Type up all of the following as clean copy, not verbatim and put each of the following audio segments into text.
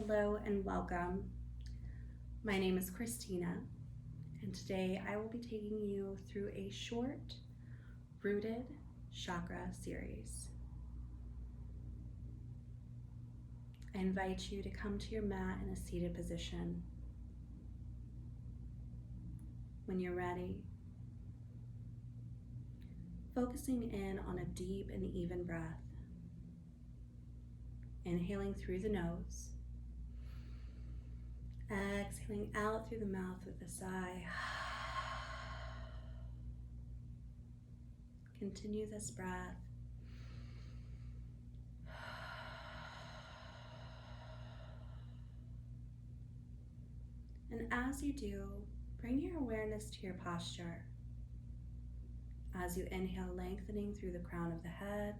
Hello and welcome. My name is Christina, and today I will be taking you through a short rooted chakra series. I invite you to come to your mat in a seated position. When you're ready, focusing in on a deep and even breath. Inhaling through the nose, exhaling out through the mouth with a sigh. Continue this breath. And as you do, bring your awareness to your posture. As you inhale, lengthening through the crown of the head.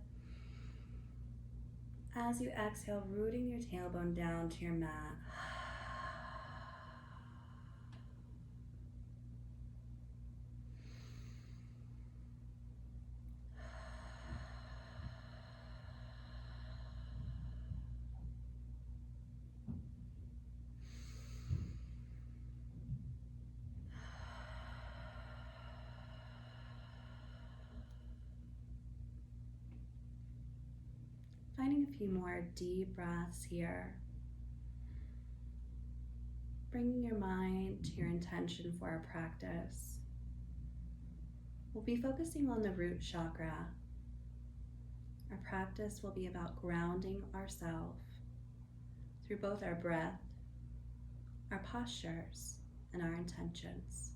As you exhale, rooting your tailbone down to your mat. Finding a few more deep breaths here. Bringing your mind to your intention for our practice. We'll be focusing on the root chakra. Our practice will be about grounding ourselves through both our breath, our postures, and our intentions.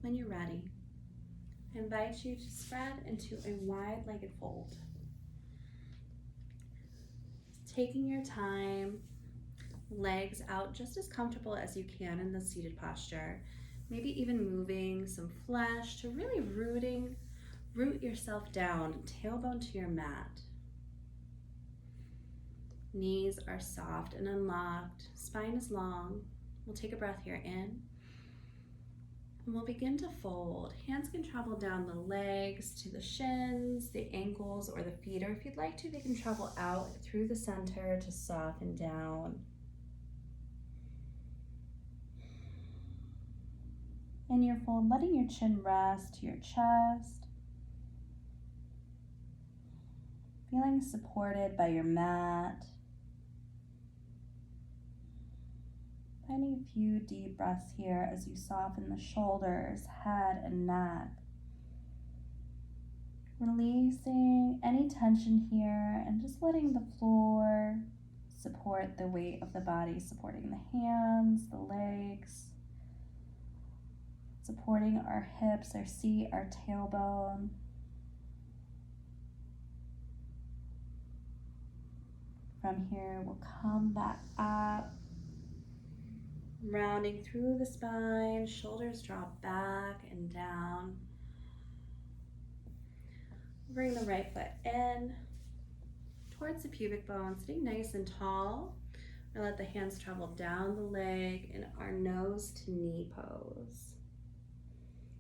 When you're ready, I invite you to spread into a wide-legged fold. Taking your time, legs out just as comfortable as you can in the seated posture. Maybe even moving some flesh to really root yourself down, tailbone to your mat. Knees are soft and unlocked, spine is long. We'll take a breath here in. And we'll begin to fold. Hands can travel down the legs to the shins, the ankles, or the feet, or if you'd like to, they can travel out through the center to soften down. In your fold, letting your chin rest to your chest. Feeling supported by your mat. Finding a few deep breaths here as you soften the shoulders, head, and neck. Releasing any tension here and just letting the floor support the weight of the body, supporting the hands, the legs, supporting our hips, our seat, our tailbone. From here, we'll come back up. Rounding through the spine, shoulders drop back and down. Bring the right foot in towards the pubic bone, sitting nice and tall. And let the hands travel down the leg in our nose to knee pose.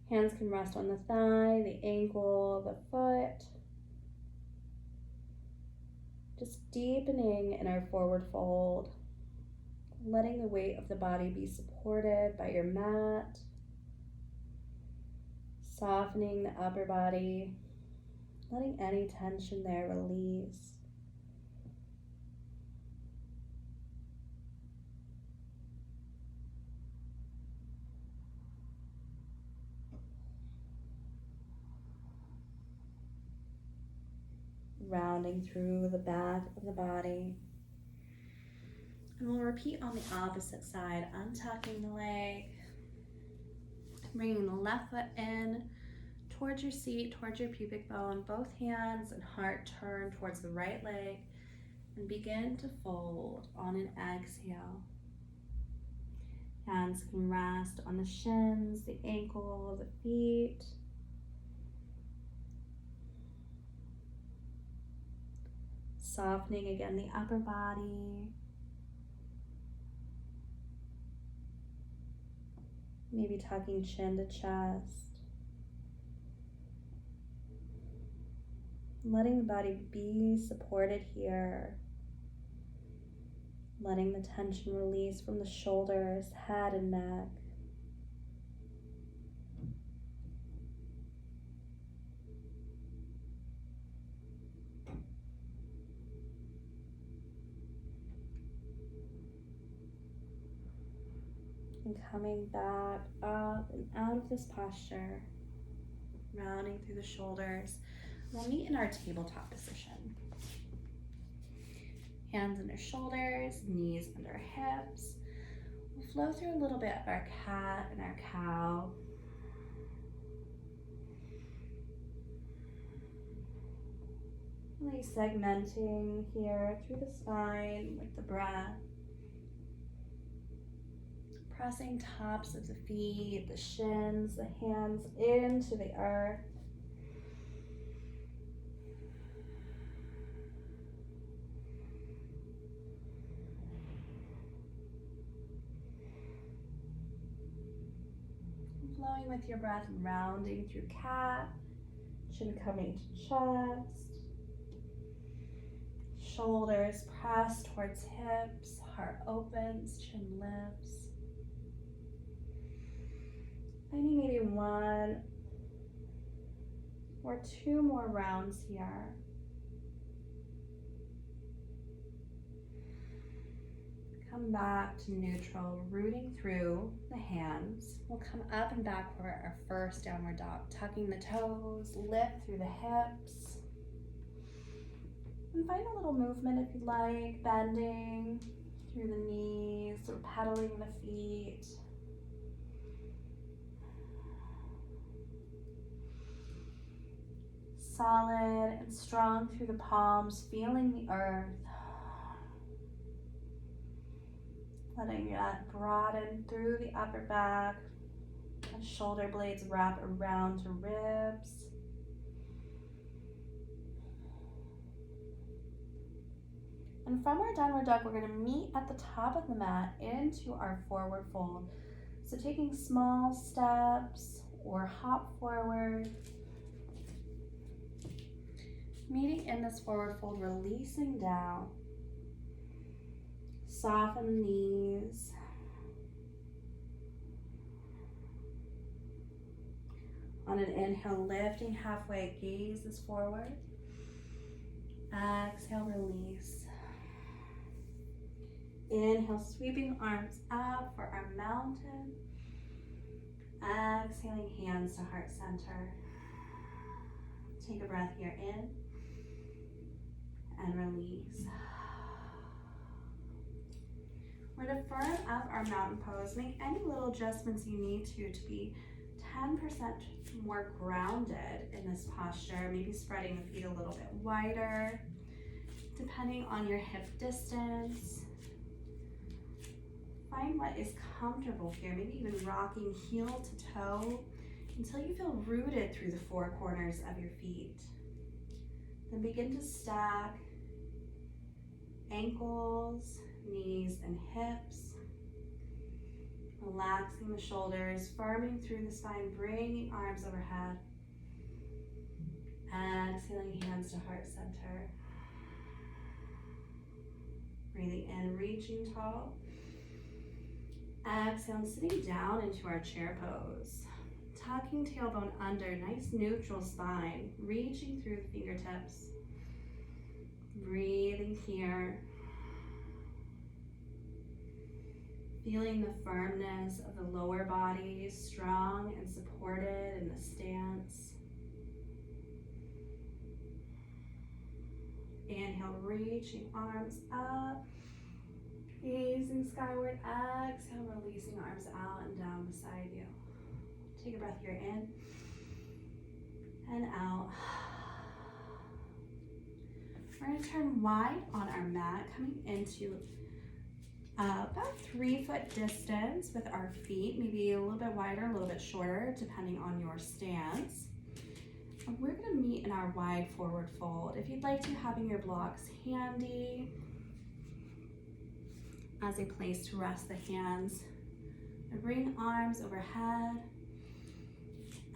Hands can rest on the thigh, the ankle, the foot. Just deepening in our forward fold. Letting the weight of the body be supported by your mat. Softening the upper body. Letting any tension there release. Rounding through the back of the body. And we'll repeat on the opposite side, untucking the leg, bringing the left foot in towards your seat, towards your pubic bone. Both hands and heart turn towards the right leg and begin to fold on an exhale. Hands can rest on the shins, the ankle, the feet. Softening again the upper body. Maybe tucking chin to chest. Letting the body be supported here. Letting the tension release from the shoulders, head, and neck. And coming back up and out of this posture, rounding through the shoulders. We'll meet in our tabletop position. Hands under shoulders, knees under hips. We'll flow through a little bit of our cat and our cow. Really segmenting here through the spine with the breath. Pressing tops of the feet, the shins, the hands into the earth. Flowing with your breath, rounding through cat, chin coming to chest, shoulders press towards hips, heart opens, chin lifts. Finding maybe 1 or 2 more rounds here. Come back to neutral, rooting through the hands. We'll come up and back for our first downward dog, tucking the toes, lift through the hips. And find a little movement if you'd like, bending through the knees or pedaling the feet. Solid and strong through the palms, feeling the earth. Letting that broaden through the upper back. The shoulder blades wrap around to ribs. And from our downward dog, we're going to meet at the top of the mat into our forward fold. So taking small steps or hop forward. Meeting in this forward fold, releasing down. Soften the knees. On an inhale, lifting halfway, gaze is forward. Exhale, release. Inhale, sweeping arms up for our mountain. Exhaling, hands to heart center. Take a breath here in and release. We're going to firm up our mountain pose. Make any little adjustments you need to be 10% more grounded in this posture. Maybe spreading the feet a little bit wider, depending on your hip distance. Find what is comfortable here. Maybe even rocking heel to toe until you feel rooted through the 4 corners of your feet. Then begin to stack ankles, knees, and hips. Relaxing the shoulders, firming through the spine, bringing arms overhead. Exhaling, hands to heart center. Breathing in, reaching tall. Exhale, sitting down into our chair pose. Tucking tailbone under, nice neutral spine, reaching through the fingertips. Breathing here. Feeling the firmness of the lower body, strong and supported in the stance. Inhale, reaching arms up. Gazing skyward. Exhale, releasing arms out and down beside you. Take a breath here in and out. We're going to turn wide on our mat, coming into about 3-foot distance with our feet, maybe a little bit wider, a little bit shorter, depending on your stance. And we're going to meet in our wide forward fold. If you'd like to, having your blocks handy as a place to rest the hands Bring arms overhead.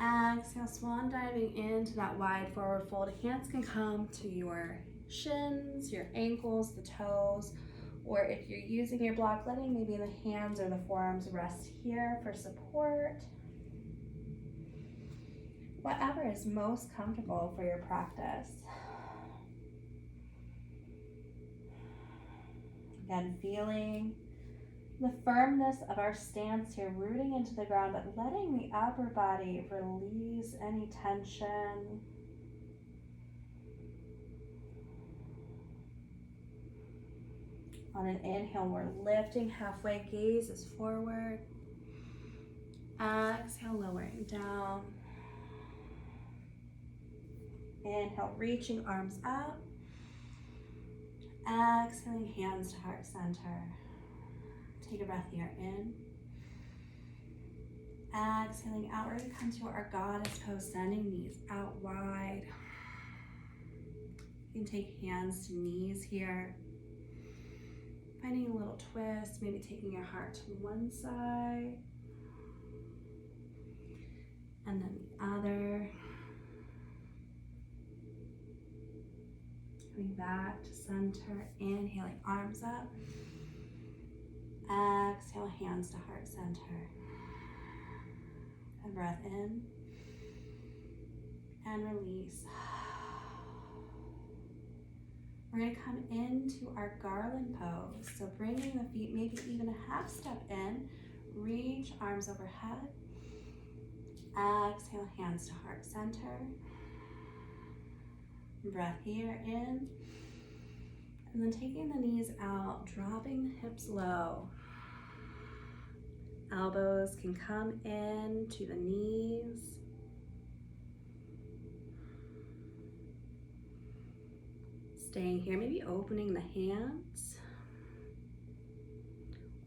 Exhale, swan diving into that wide forward fold. Hands can come to your shins, your ankles, the toes, or if you're using your block, letting maybe the hands or the forearms rest here for support. Whatever is most comfortable for your practice. Again, feeling the firmness of our stance here, rooting into the ground, but letting the upper body release any tension. On an inhale, we're lifting halfway, gaze is forward. Exhale, lowering down. Inhale, reaching arms up. Exhaling, hands to heart center. Take a breath here in. Exhaling out, we're going to come to our goddess pose, sending knees out wide. You can take hands to knees here. Finding a little twist, maybe taking your heart to one side. And then the other. Coming back to center, inhaling, arms up. Exhale, hands to heart center. And breath in and release. We're going to come into our garland pose. So bringing the feet maybe even a half step in, reach arms overhead. Exhale, hands to heart center. Breath here in. And then taking the knees out, dropping the hips low. Elbows can come in to the knees. Staying here, maybe opening the hands.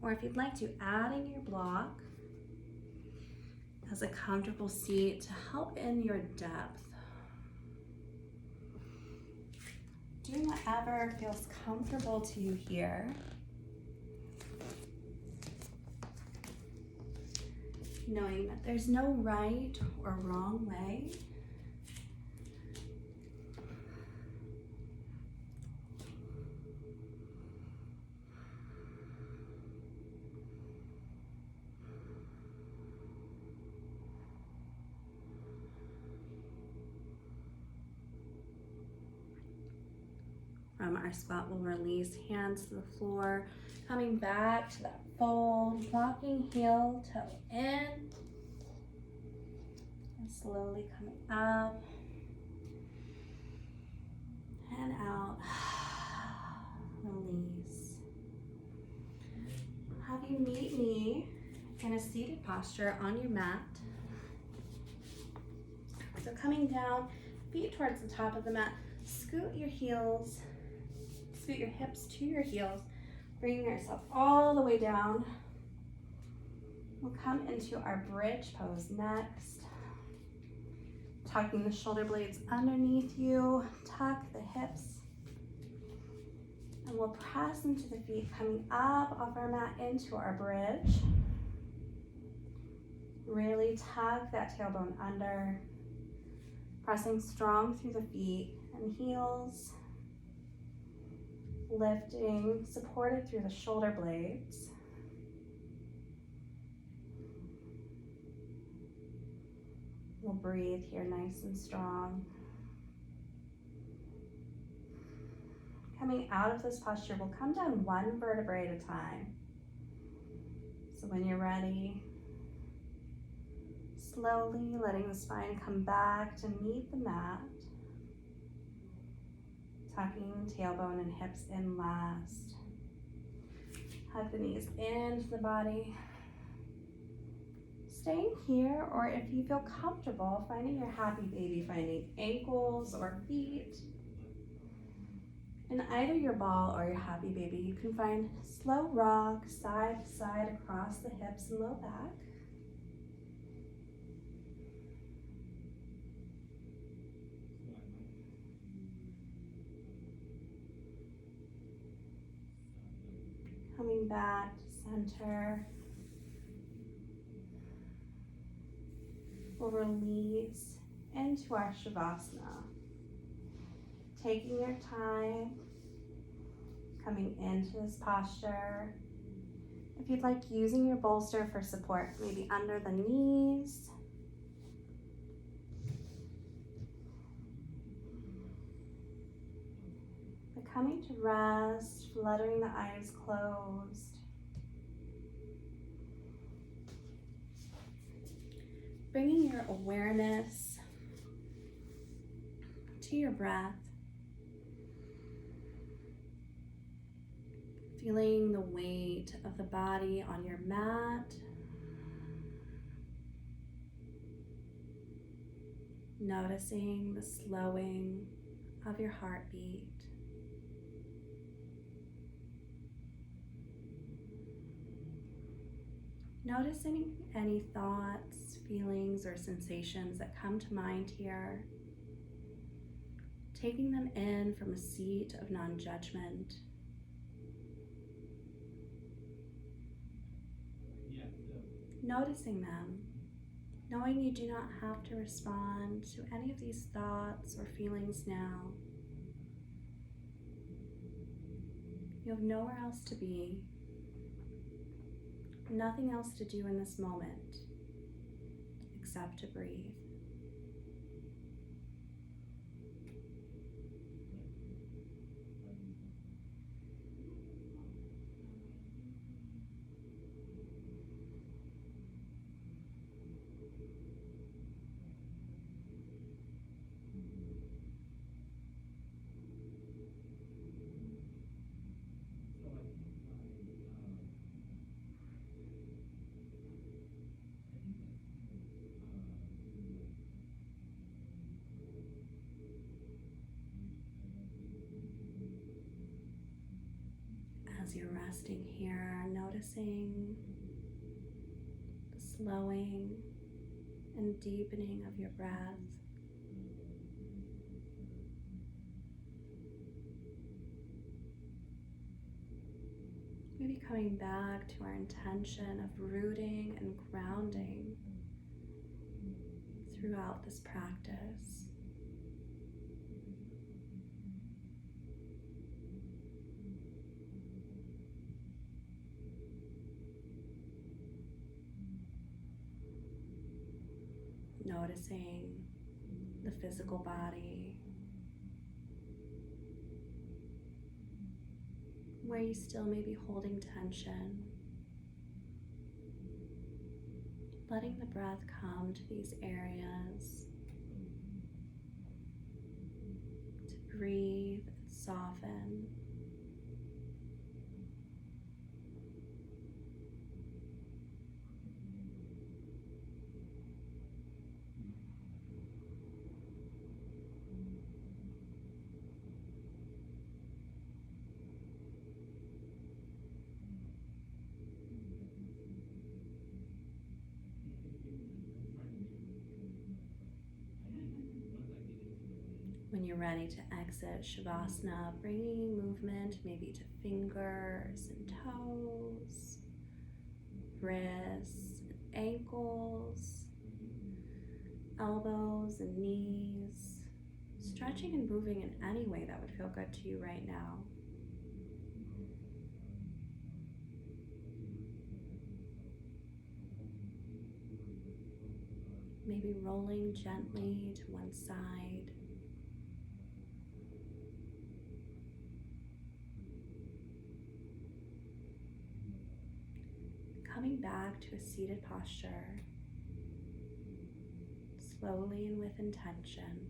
Or if you'd like to, adding your block as a comfortable seat to help in your depth. Doing whatever feels comfortable to you here. Knowing that there's no right or wrong way. From our squat, we'll release hands to the floor, coming back to that fold, walking heel, toe in, and slowly coming up and out. Release. Have you meet me in a seated posture on your mat. So coming down, feet towards the top of the mat, scoot your heels. Scoot your hips to your heels, bringing yourself all the way down. We'll come into our bridge pose next. Tucking the shoulder blades underneath you, tuck the hips. And we'll press into the feet, coming up off our mat into our bridge. Really tuck that tailbone under, pressing strong through the feet and heels. Lifting, supported through the shoulder blades. We'll breathe here nice and strong. Coming out of this posture, we'll come down one vertebrae at a time. So when you're ready, slowly letting the spine come back to meet the mat. Tucking tailbone and hips in last. Hug the knees into the body. Staying here, or if you feel comfortable, finding your happy baby, finding ankles or feet. In either your ball or your happy baby, you can find slow rock, side to side across the hips and low back. Coming back to center. we'll release into our Shavasana. Taking your time, coming into this posture. If you'd like, using your bolster for support, maybe under the knees. But coming to rest, fluttering the eyes closed. Bringing your awareness to your breath. Feeling the weight of the body on your mat. Noticing the slowing of your heartbeat. Noticing any thoughts, feelings, or sensations that come to mind here. Taking them in from a seat of non-judgment. Noticing them, knowing you do not have to respond to any of these thoughts or feelings now. You have nowhere else to be, nothing else to do in this moment except to breathe. As you're resting here, noticing the slowing and deepening of your breath. Maybe coming back to our intention of rooting and grounding throughout this practice. Noticing the physical body, where you still may be holding tension. Letting the breath come to these areas to breathe and soften. When you're ready to exit Shavasana, bringing movement maybe to fingers and toes, wrists and ankles, elbows and knees, stretching and moving in any way that would feel good to you right now. Maybe rolling gently to one side. Coming back to a seated posture, slowly and with intention.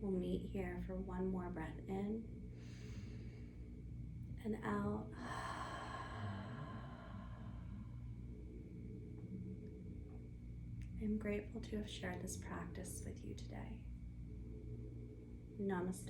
We'll meet here for one more breath in and out. I'm grateful to have shared this practice with you today. Namaste.